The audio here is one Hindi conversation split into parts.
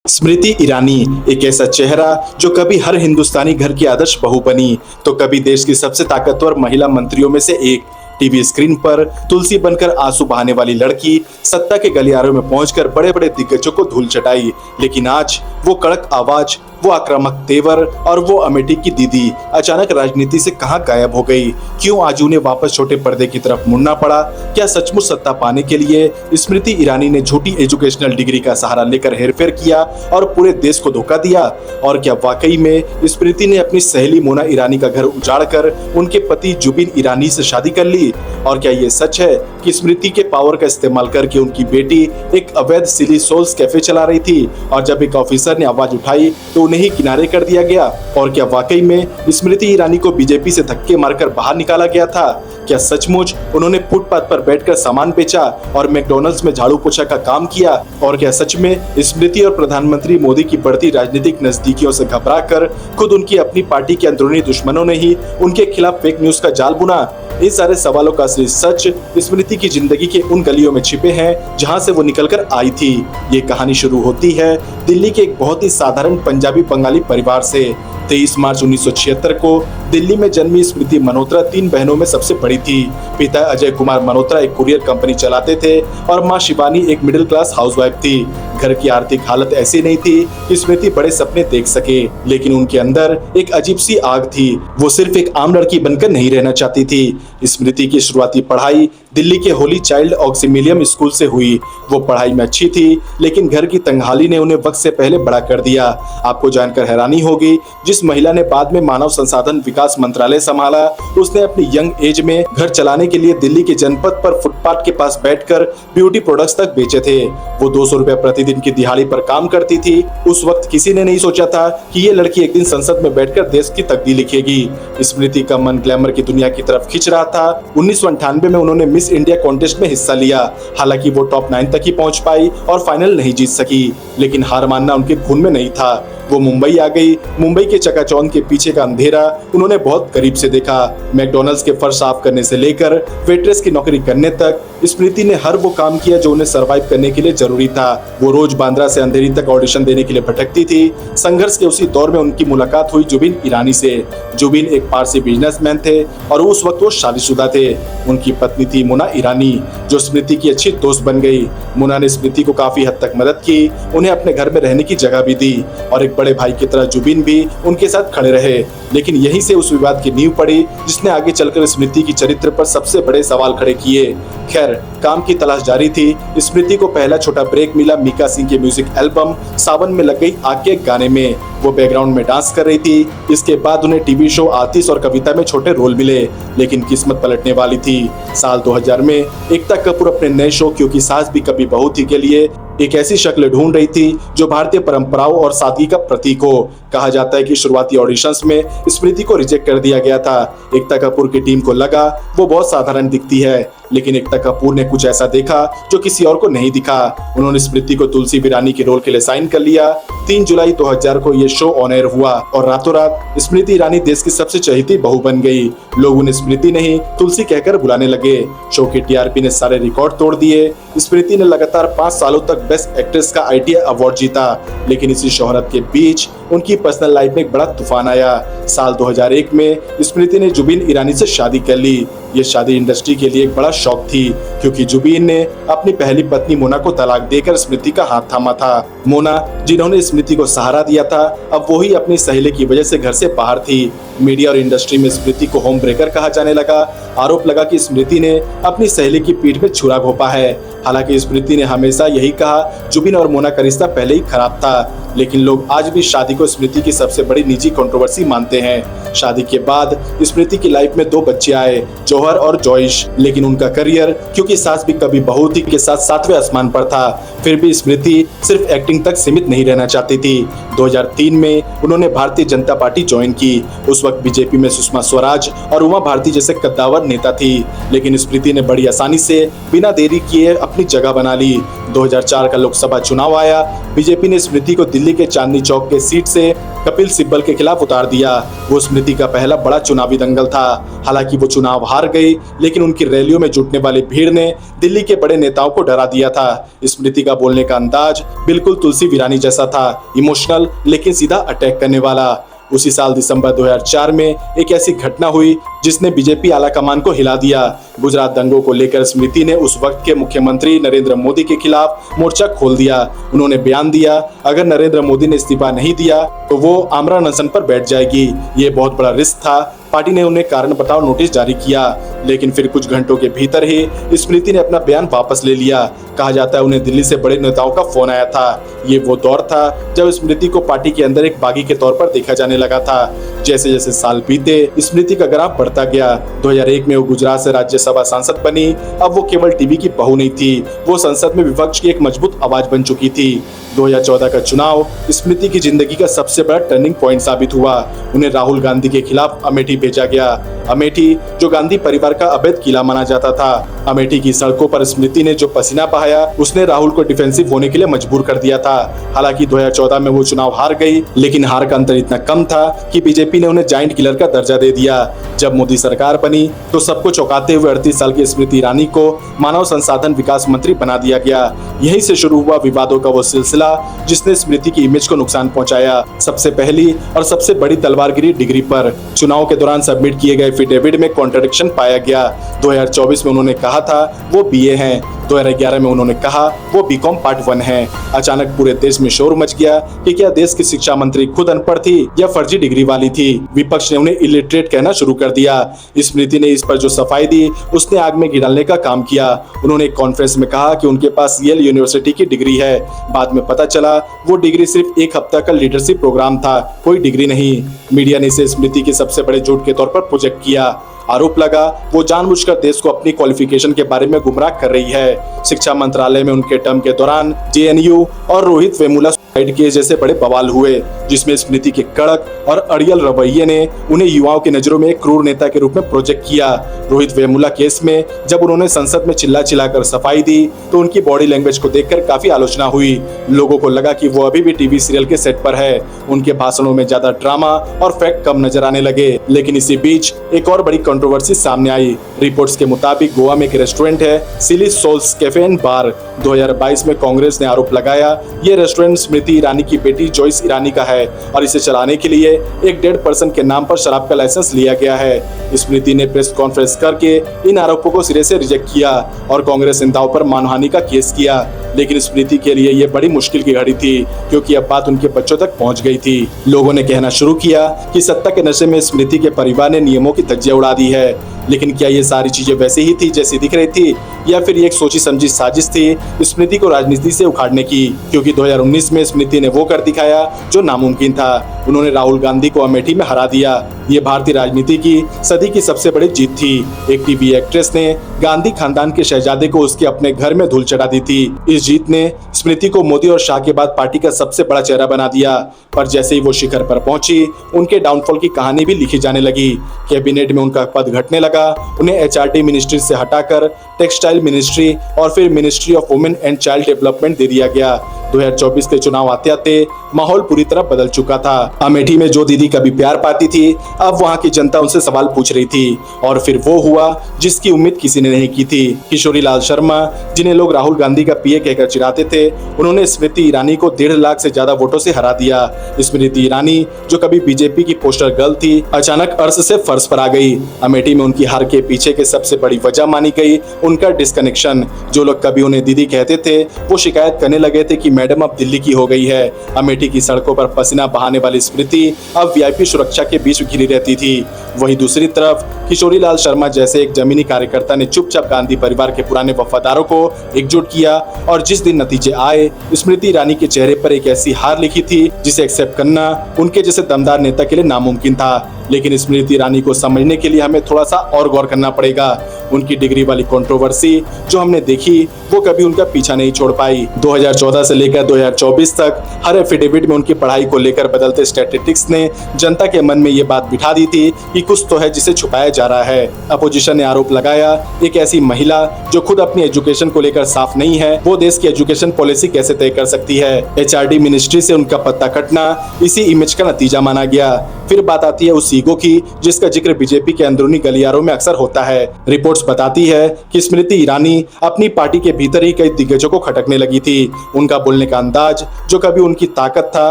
स्मृति ईरानी एक ऐसा चेहरा जो कभी हर हिंदुस्तानी घर की आदर्श बहू बनी तो कभी देश की सबसे ताकतवर महिला मंत्रियों में से एक। टीवी स्क्रीन पर तुलसी बनकर आंसू बहाने वाली लड़की सत्ता के गलियारों में पहुंचकर बड़े बड़े दिग्गजों को धूल चटाई, लेकिन आज वो कड़क आवाज, वो आक्रामक तेवर और वो अमेठी की दीदी अचानक राजनीति से कहां गायब हो गई। क्यों आज उन्हें वापस छोटे पर्दे की तरफ मुड़ना पड़ा? क्या सचमुच सत्ता पाने के लिए स्मृति ईरानी ने झूठी एजुकेशनल डिग्री का सहारा लेकर हेरफेर किया और पूरे देश को धोखा दिया? और क्या वाकई में स्मृति ने अपनी सहेली मोना ईरानी का घर उजाड़कर उनके पति जुबिन ईरानी से शादी कर ली? और क्या ये सच है कि स्मृति के पावर का इस्तेमाल करके उनकी बेटी एक अवैध सिली सोल्स कैफे चला रही थी और जब एक ऑफिसर ने आवाज उठाई तो उन्हें ही किनारे कर दिया गया? और क्या वाकई में स्मृति ईरानी को बीजेपी से धक्के मारकर बाहर निकाला गया था? क्या सचमुच उन्होंने फुटपाथ पर बैठकर सामान बेचा और मैकडॉनल्ड्स में झाड़ू पोछा का काम किया? और क्या सच में स्मृति और प्रधानमंत्री मोदी की बढ़ती राजनीतिक नजदीकियों से घबराकर खुद उनकी अपनी पार्टी के अंदरूनी दुश्मनों ने ही उनके खिलाफ फेक न्यूज का जाल बुना? इन सारे सवालों का असली सच स्मृति की जिंदगी के उन गलियों में छिपे हैं जहां से वो निकलकर आई थी। ये कहानी शुरू होती है दिल्ली के एक बहुत ही साधारण पंजाबी बंगाली परिवार से। 23 मार्च 1976 को दिल्ली में जन्मी स्मृति मल्होत्रा 3 बहनों में सबसे बड़ी थी। पिता अजय कुमार मल्होत्रा एक कुरियर कंपनी चलाते थे और मां शिवानी एक मिडिल क्लास हाउसवाइफ थी। घर की आर्थिक हालत ऐसी नहीं थी कि स्मृति बड़े सपने देख सके, लेकिन उनके अंदर एक अजीब सी आग थी। वो सिर्फ एक आम लड़की बनकर नहीं रहना चाहती थी। स्मृति की शुरुआती पढ़ाई दिल्ली के होली चाइल्ड ऑक्सिमिलियम स्कूल से हुई। वो पढ़ाई में अच्छी थी, लेकिन घर की तंगहाली ने उन्हें वक्त से पहले बड़ा कर दिया। आपको जानकर हैरानी होगी, जिस महिला ने बाद में मानव संसाधन विकास मंत्रालय संभाला, उसने अपनी यंग एज में घर चलाने के लिए दिल्ली के जनपद पर फुटपाथ के पास बैठकर ब्यूटी प्रोडक्ट्स तक बेचे थे। वो 200 रुपए प्रतिदिन की दिहाड़ी पर काम करती थी। उस वक्त किसी ने नहीं सोचा था कि ये लड़की एक दिन संसद में बैठकर देश की तकदीर लिखेगी। स्मृति का मन ग्लैमर की दुनिया की तरफ खिंच रहा था। 1998 में उन्होंने मिस इंडिया कॉन्टेस्ट में हिस्सा लिया। हालांकि वो टॉप 9 तक ही पहुंच पाई और फाइनल नहीं जीत सकी, लेकिन हार मानना उनके खून में नहीं था। वो मुंबई आ गई। मुंबई के चकाचौंध के पीछे का अंधेरा उन्होंने बहुत करीब से देखा। मैकडॉनल्ड्स के फर्श साफ करने से लेकर वेट्रेस की नौकरी करने तक स्मृति ने हर वो काम किया जो उन्हें सरवाइव करने के लिए जरूरी था। वो रोज बांद्रा से अंधेरी तक ऑडिशन देने के लिए भटकती थी। संघर्ष के उसी दौर में उनकी मुलाकात हुई जुबिन ईरानी से। जुबिन एक पारसी बिजनेसमैन थे और उस वक्त वो शादीशुदा थे। उनकी पत्नी थी मोना ईरानी, जो स्मृति की अच्छी दोस्त बन गई। मोना ने स्मृति को काफी हद तक मदद की, उन्हें अपने घर में रहने की जगह भी दी और एक बड़े भाई की तरह जुबिन भी उनके साथ खड़े रहे। लेकिन यहीं से उस विवाद की नींव पड़ी जिसने आगे चलकर स्मृति की चरित्र पर सबसे बड़े सवाल खड़े किए। खैर, काम की तलाश जारी थी। स्मृति को पहला छोटा ब्रेक मिला मीका सिंह के म्यूजिक एल्बम सावन में लग गई आग के गाने में। वो बैकग्राउंड में डांस कर रही थी। इसके बाद उन्हें टीवी शो आतिश और कविता में छोटे रोल मिले, लेकिन किस्मत पलटने वाली थी। साल 2000 में एकता कपूर अपने नए शो क्योंकि सास भी कभी बहू थी के लिए एक ऐसी शक्ल ढूंढ रही थी जो भारतीय परंपराओं और सादगी का प्रतीक हो। कहा जाता है कि शुरुआती ऑडिशंस में स्मृति को रिजेक्ट कर दिया गया था। एकता कपूर की टीम को लगा वो बहुत साधारण दिखती है, लेकिन एकता कपूर ने कुछ ऐसा देखा जो किसी और को नहीं दिखा। उन्होंने स्मृति को तुलसी ईरानी के रोल के लिए साइन कर लिया। 3 जुलाई 2000 को यह शो ऑन एयर हुआ और रातों रात स्मृति ईरानी देश की सबसे चहेती बहू बन गई। लोग उन्हें स्मृति नहीं तुलसी कहकर बुलाने लगे। शो की टीआरपी ने सारे रिकॉर्ड तोड़ दिए। स्मृति ने लगातार 5 सालों तक बेस्ट एक्ट्रेस का आईटीआई अवार्ड जीता, लेकिन इसी शोहरत के बीच उनकी पर्सनल लाइफ में एक बड़ा तूफान आया। साल 2001 में स्मृति ने जुबिन ईरानी से शादी कर ली। ये शादी इंडस्ट्री के लिए एक बड़ा शॉक थी, क्योंकि जुबिन ने अपनी पहली पत्नी मोना को तलाक देकर स्मृति का हाथ थामा था। मोना, जिन्होंने स्मृति को सहारा दिया था, अब वही अपनी सहेली की वजह से घर से बाहर थी। मीडिया और इंडस्ट्री में स्मृति को होम ब्रेकर कहा जाने लगा। आरोप लगा कि स्मृति ने अपनी सहेली की पीठ में छुरा घोंपा है। हालांकि स्मृति ने हमेशा यही कहा जुबिन और मोना का रिश्ता पहले ही खराब था, लेकिन लोग आज भी शादी को स्मृति की सबसे बड़ी निजी कंट्रोवर्सी मानते हैं। शादी के बाद स्मृति की लाइफ में 2 बच्चे आए, जौहर और जॉइश, लेकिन उनका करियर क्योंकि सास भी कभी बहू थी के साथ 7वें आसमान पर था। फिर भी स्मृति सिर्फ एक्टिंग तक सीमित नहीं रहना चाहती थी। 2003 में उन्होंने भारतीय जनता पार्टी ज्वाइन की। उस वक्त बीजेपी में सुषमा स्वराज और उमा भारती जैसे कद्दावर नेता थी, लेकिन स्मृति ने बड़ी आसानी से बिना देरी किए अपनी जगह बना ली। 2004 का लोकसभा चुनाव आया। बीजेपी ने स्मृति को दिल्ली के चांदनी चौक के सीट से कपिल सिब्बल के खिलाफ उतार दिया। वो स्मृति का पहला बड़ा चुनावी दंगल था। हालांकि वो चुनाव हार गई, लेकिन उनकी रैलियों में जुटने वाली भीड़ ने दिल्ली के बड़े नेताओं को डरा दिया था। स्मृति का बोलने का अंदाज बिल्कुल तुलसी विरानी जैसा था, इमोशनल लेकिन सीधा अटैक करने वाला। उसी साल दिसंबर 2004 में एक ऐसी घटना हुई जिसने बीजेपी आलाकमान को हिला दिया। गुजरात दंगों को लेकर स्मृति ने उस वक्त के मुख्यमंत्री नरेंद्र मोदी के खिलाफ मोर्चा खोल दिया। उन्होंने बयान दिया, अगर नरेंद्र मोदी ने इस्तीफा नहीं दिया तो वो आमरण अनशन पर बैठ जाएगी। ये बहुत बड़ा रिस्क था। पार्टी ने उन्हें कारण बताओ नोटिस जारी किया, लेकिन फिर कुछ घंटों के भीतर ही स्मृति ने अपना बयान वापस ले लिया। कहा जाता है उन्हें दिल्ली से बड़े नेताओं का फोन आया था। ये वो दौर था जब स्मृति को पार्टी के अंदर एक बागी के तौर पर देखा जाने लगा था। जैसे जैसे साल बीते, स्मृति का ग्राफ बढ़ता गया। 2001 में वो गुजरात से राज्यसभा सांसद बनी। अब वो केवल टीवी की बहू नहीं थी, वो संसद में विपक्ष की एक मजबूत आवाज बन चुकी थी। 2014 का चुनाव स्मृति की जिंदगी का सबसे बड़ा टर्निंग पॉइंट साबित हुआ। उन्हें राहुल गांधी के खिलाफ अमेठी भेजा गया। अमेठी जो गांधी परिवार का अवैध किला माना जाता था। अमेठी की सड़कों पर स्मृति ने जो पसीना बहाया, उसने राहुल को डिफेंसिव होने के लिए मजबूर कर दिया था। हालांकि 2014 में वो चुनाव हार गई, लेकिन हार का अंतर इतना कम था कि बीजेपी ने उन्हें जायंट किलर का दर्जा दे दिया। जब मोदी सरकार बनी तो सबको चौंकाते हुए 38 साल की स्मृति ईरानी को मानव संसाधन विकास मंत्री बना दिया गया। यहीं से शुरू हुआ विवादों का वो सिलसिला जिसने स्मृति की इमेज को नुकसान पहुंचाया। सबसे पहली और सबसे बड़ी तलवारगिरी डिग्री पर। चुनाव के दौरान सबमिट किए गए एफिडेविट में कॉन्ट्रडिक्शन पाया गया। 2024 में उन्होंने कहा था वो बीए हैं, 2011 में उन्होंने कहा वो बीकॉम पार्ट 1 है। अचानक पूरे देश में शोर मच गया कि क्या देश की शिक्षा मंत्री खुद अनपढ़ थी या फर्जी डिग्री वाली थी। विपक्ष ने उन्हें इलिटरेट कहना शुरू कर दिया। स्मृति ने इस पर जो सफाई दी, उसने आग में घी डालने का काम किया। उन्होंने एक कॉन्फ्रेंस में कहा कि उनके पास येल यूनिवर्सिटी की डिग्री है। बाद में पता चला वो डिग्री सिर्फ एक हफ्ता का लीडरशिप प्रोग्राम था, कोई डिग्री नहीं। मीडिया ने इसे स्मृति के सबसे बड़े झूठ के तौर पर प्रोजेक्ट किया। आरोप लगा वो जानबूझकर देश को अपनी क्वालिफिकेशन के बारे में गुमराह कर रही है। शिक्षा मंत्रालय में उनके टर्म के दौरान जेएनयू और रोहित वेमुला सुसाइड केस जैसे बड़े बवाल हुए, जिसमें स्मृति के कड़क और अड़ियल रवैये ने उन्हें युवाओं की नजरों में एक क्रूर नेता के रूप में प्रोजेक्ट किया। रोहित वेमुला केस में जब उन्होंने संसद में चिल्ला चिल्लाकर सफाई दी तो उनकी बॉडी लैंग्वेज को देखकर काफी आलोचना हुई। लोगों को लगा कि वो अभी भी टीवी सीरियल के सेट पर है। उनके भाषणों में ज्यादा ड्रामा और फैक्ट कम नजर आने लगे। लेकिन इसी बीच एक और बड़ी कंट्रोवर्सी सामने आई। रिपोर्ट्स के मुताबिक गोवा में एक रेस्टोरेंट है सिली सोल्स कैफे एंड बार। 2022 में कांग्रेस ने आरोप लगाया ये रेस्टोरेंट स्मृति ईरानी की बेटी जॉयस ईरानी का है और इसे चलाने के लिए एक डेड पर्सन के नाम पर शराब का लाइसेंस लिया गया है। स्मृति ने प्रेस कॉन्फ्रेंस करके इन आरोपों को सिरे से रिजेक्ट किया और कांग्रेस नेताओं पर मानहानि का केस किया। लेकिन स्मृति के लिए यह बड़ी मुश्किल की घड़ी थी, क्योंकि अब बात उनके बच्चों तक पहुंच गई थी। लोगों ने कहना शुरू किया कि सत्ता के नशे में स्मृति के परिवार ने नियमों की धज्जियां उड़ा दी है। लेकिन क्या ये सारी चीजें वैसे ही थी जैसी दिख रही थी, या फिर ये एक सोची समझी साजिश थी स्मृति को राजनीति से उखाड़ने की? क्योंकि 2019 में स्मृति ने वो कर दिखाया जो नामुमकिन था। उन्होंने राहुल गांधी को अमेठी में हरा दिया। ये भारतीय राजनीति की सदी की सबसे बड़ी जीत थी। एक टीवी एक्ट्रेस ने गांधी खानदान के शहजादे को उसके अपने घर में धूल चढ़ा दी थी। इस जीत ने स्मृति को मोदी और शाह के बाद पार्टी का सबसे बड़ा चेहरा बना दिया। पर जैसे ही वो शिखर पर पहुंची, उनके डाउनफॉल की कहानी भी लिखी जाने लगी। कैबिनेट में उनका पद घटने लगा। उन्हें एचआरडी मिनिस्ट्री से हटाकर टेक्सटाइल मिनिस्ट्री और फिर ministry of women and child development दे दिया गया। 2024 के चुनाव आते आते माहौल पूरी तरह बदल चुका था। अमेठी में जो दीदी कभी प्यार पाती थी, अब वहां की जनता उनसे सवाल पूछ रही थी। और फिर वो हुआ जिसकी उम्मीद किसी ने नहीं की थी। किशोरी लाल शर्मा, जिन्हें लोग राहुल गांधी का पीए कहकर चिढ़ाते थे, उन्होंने स्मृति ईरानी को 1.5 लाख से ज्यादा वोटों से हरा दिया। स्मृति ईरानी, जो कभी बीजेपी की पोस्टर गर्ल थी, अचानक अर्श से फर्श पर आ गई। अमेठी में उनकी हार के पीछे की सबसे बड़ी वजह मानी गई उनका डिस्कनेक्शन। जो लोग कभी उन्हें दीदी कहते थे, वो शिकायत करने लगे थे कि मैडम अब दिल्ली की हो गई है। अमेठी की सड़कों पर पसीना बहाने वाली स्मृति अब वीआईपी सुरक्षा के बीच घिरी रहती थी। वहीं दूसरी तरफ किशोरी लाल शर्मा जैसे एक जमीनी कार्यकर्ता ने चुपचाप गांधी परिवार के पुराने वफादारों को एकजुट किया। और जिस दिन नतीजे आए, स्मृति ईरानी के चेहरे पर एक ऐसी हार लिखी थी जिसे एक्सेप्ट करना उनके जैसे दमदार नेता के लिए नामुमकिन था। लेकिन स्मृति ईरानी को समझने के लिए हमें थोड़ा सा और गौर करना पड़ेगा। उनकी डिग्री वाली कंट्रोवर्सी जो हमने देखी वो कभी उनका पीछा नहीं छोड़ पाई। 2014 से लेकर 2024 तक हर एफिडेविट में उनकी पढ़ाई को लेकर बदलते स्टैटिस्टिक्स ने जनता के मन में ये बात बिठा दी थी कि कुछ तो है जिसे छुपाया जा रहा है। अपोजिशन ने आरोप लगाया एक ऐसी महिला जो खुद अपनी एजुकेशन को लेकर साफ नहीं है वो देश की एजुकेशन पॉलिसी कैसे तय कर सकती है। HRD मिनिस्ट्री से उनका पत्ता कटना इसी इमेज का नतीजा माना गया। फिर बात आती है उस ईगो की जिसका जिक्र बीजेपी के अंदरूनी गलियारों में अक्सर होता है। रिपोर्ट्स बताती है कि स्मृति ईरानी अपनी पार्टी के भीतर ही कई दिग्गजों को खटकने लगी थी। उनका बोलने का अंदाज जो कभी उनकी ताकत था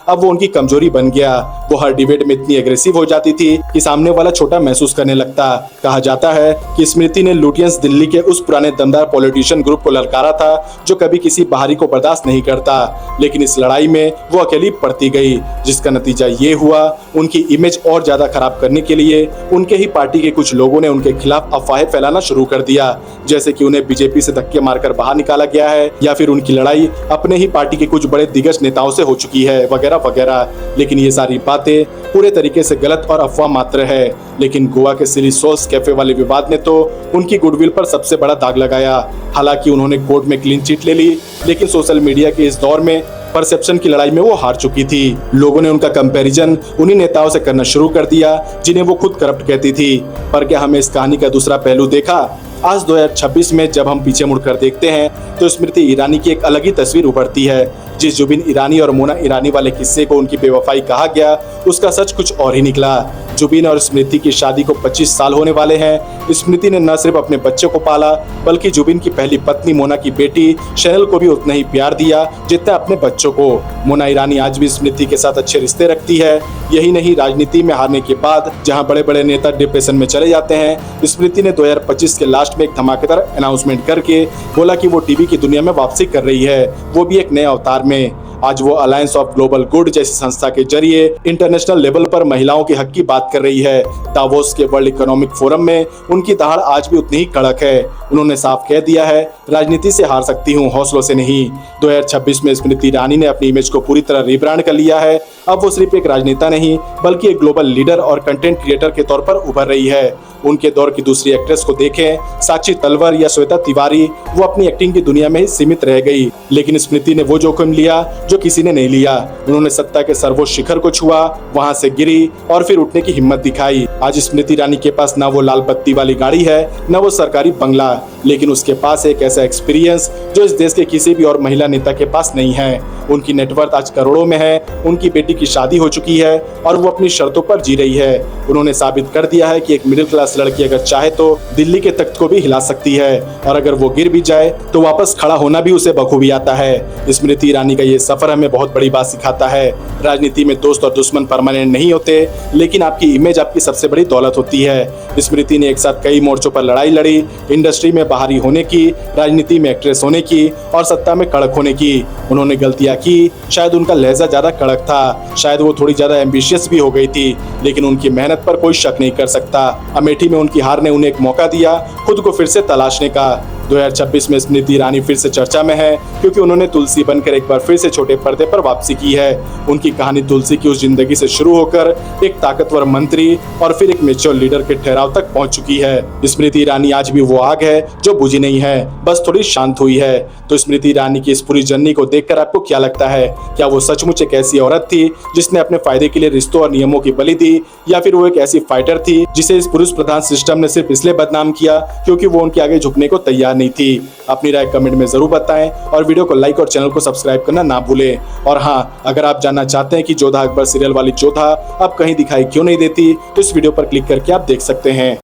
अब वो उनकी कमजोरी बन गया। वो हर डिबेट में इतनी एग्रेसिव हो जाती थी कि सामने वाला छोटा महसूस करने लगता। कहा जाता है कि स्मृति ने लुटियंस दिल्ली के उस पुराने दमदार पॉलिटिशियन ग्रुप को ललकारा था जो कभी किसी बाहरी को बर्दाश्त नहीं करता, लेकिन इस लड़ाई में वो अकेली पड़ती गई, जिसका नतीजा ये हुआ उनकी इमेज और ज्यादा खराब करने के लिए उनके ही पार्टी के कुछ लोगों ने उनके खिलाफ अफवाहें फैलाना शुरू कर दिया, जैसे कि उन्हें बीजेपी से धक्के मारकर बाहर निकाला गया है या फिर उनकी लड़ाई अपने ही पार्टी के कुछ बड़े दिग्गज नेताओं से हो चुकी है वगैरह वगैरह। लेकिन ये सारी बातें पूरे तरीके से गलत और अफवाह मात्र है। लेकिन गोवा के सिली सॉस कैफे वाले विवाद ने तो उनकी गुडविल पर सबसे बड़ा दाग लगाया। हालांकि उन्होंने कोर्ट में क्लीन चिट ले ली, लेकिन सोशल मीडिया के इस दौर में परसेप्शन की लड़ाई में वो हार चुकी थी। लोगों ने उनका कंपैरिजन उन्हीं नेताओं से करना शुरू कर दिया जिन्हें वो खुद करप्ट कहती थी। पर क्या हमें इस कहानी का दूसरा पहलू देखा? आज 2026 में जब हम पीछे मुड़कर देखते हैं तो स्मृति ईरानी की एक अलग ही तस्वीर उभरती है। जिस जुबिन ईरानी और मोना ईरानी वाले किस्से को उनकी बेवफाई कहा गया उसका सच कुछ और ही निकला। जुबिन और स्मृति की शादी को 25 साल होने वाले हैं। स्मृति ने न सिर्फ अपने बच्चे को पाला बल्कि जुबिन की पहली पत्नी मोना की बेटी शैनल को भी उतना ही प्यार दिया जितना अपने बच्चों को। मोना ईरानी आज भी स्मृति के साथ अच्छे रिश्ते रखती है। यही नहीं, राजनीति में हारने के बाद जहां बड़े बड़े नेता डिप्रेशन में चले जाते हैं, स्मृति ने 2025 के लास्ट में एक धमाकेदार अनाउंसमेंट करके बोला कि वो टीवी की दुनिया में वापसी कर रही है, वो भी एक नए अवतार में। आज वो अलायंस ऑफ ग्लोबल गुड जैसी संस्था के जरिए इंटरनेशनल लेवल पर महिलाओं के हक की बात कर रही है। दावोस के वर्ल्ड इकोनॉमिक फोरम में उनकी दहाड़ आज भी उतनी ही कड़क है। उन्होंने साफ कह दिया है, राजनीति से हार सकती हूँ, हौसलों से नहीं। 2026 में स्मृति ईरानी ने अपनी इमेज को पूरी तरह रिब्रांड कर लिया है। अब वो सिर्फ एक राजनेता नहीं बल्कि एक ग्लोबल लीडर और कंटेंट क्रिएटर के तौर पर उभर रही है। उनके दौर की दूसरी एक्ट्रेस को देखें, साक्षी तलवर या श्वेता तिवारी, वो अपनी एक्टिंग की दुनिया में ही सीमित रह गई। लेकिन स्मृति ने वो जोखिम लिया जो किसी ने नहीं लिया। उन्होंने सत्ता के सर्वोच्च शिखर को छुआ, वहां से गिरी और फिर उठने की हिम्मत दिखाई। आज स्मृति ईरानी के पास ना वो लाल बत्ती वाली गाड़ी है न वो सरकारी बंगला, लेकिन उसके पास एक ऐसा एक्सपीरियंस जो इस देश के किसी भी और महिला नेता के पास नहीं है। उनकी नेटवर्थ आज करोड़ों में है, उनकी बेटी की शादी हो चुकी है और वो अपनी शर्तों पर जी रही है। उन्होंने साबित कर दिया है कि एक मिडिल क्लास लड़की अगर चाहे तो दिल्ली के तख्त को भी हिला सकती है, और अगर वो गिर भी जाए तो वापस खड़ा होना भी उसे बखूबी आता है। स्मृति ईरानी का ये सफर हमें बहुत बड़ी बात सिखाता है। राजनीति में दोस्त और दुश्मन परमानेंट नहीं होते, लेकिन आपकी इमेज आपकी सबसे बड़ी दौलत होती है। स्मृति ने एक साथ कई मोर्चों पर लड़ाई लड़ी, इंडस्ट्री में बाहरी होने की, राजनीति में एक्ट्रेस होने की और सत्ता में कड़क होने की। उन्होंने गलतियां की, शायद उनका लहजा ज्यादा कड़क था, शायद वो थोड़ी ज्यादा एम्बिशियस भी हो गई थी, लेकिन उनकी मेहनत पर कोई शक नहीं कर सकता। अमेठी में उनकी हार ने उन्हें एक मौका दिया खुद को फिर से तलाशने का। 2026 में स्मृति ईरानी फिर से चर्चा में है क्योंकि उन्होंने तुलसी बनकर एक बार फिर से छोटे पर्दे पर वापसी की है। उनकी कहानी तुलसी की उस जिंदगी से शुरू होकर एक ताकतवर मंत्री और फिर एक मैच्योर लीडर के ठहराव तक पहुंच चुकी है। स्मृति ईरानी आज भी वो आग है जो बुझी नहीं है, बस थोड़ी शांत हुई है। तो स्मृति ईरानी की इस पूरी जर्नी को देखकर आपको क्या लगता है? क्या वो सचमुच एक ऐसी औरत थी जिसने अपने फायदे के लिए रिश्तों और नियमों की बलि दी, या फिर वो एक ऐसी फाइटर थी जिसे इस पुरुष प्रधान सिस्टम ने सिर्फ इसलिए बदनाम किया क्योंकि वो उनके आगे झुकने को तैयार नहीं थी? अपनी राय कमेंट में जरूर बताएं और वीडियो को लाइक और चैनल को सब्सक्राइब करना ना भूलें। और हाँ, अगर आप जानना चाहते हैं कि जोधा अकबर सीरियल वाली जोधा अब कहीं दिखाई क्यों नहीं देती तो इस वीडियो पर क्लिक करके आप देख सकते हैं।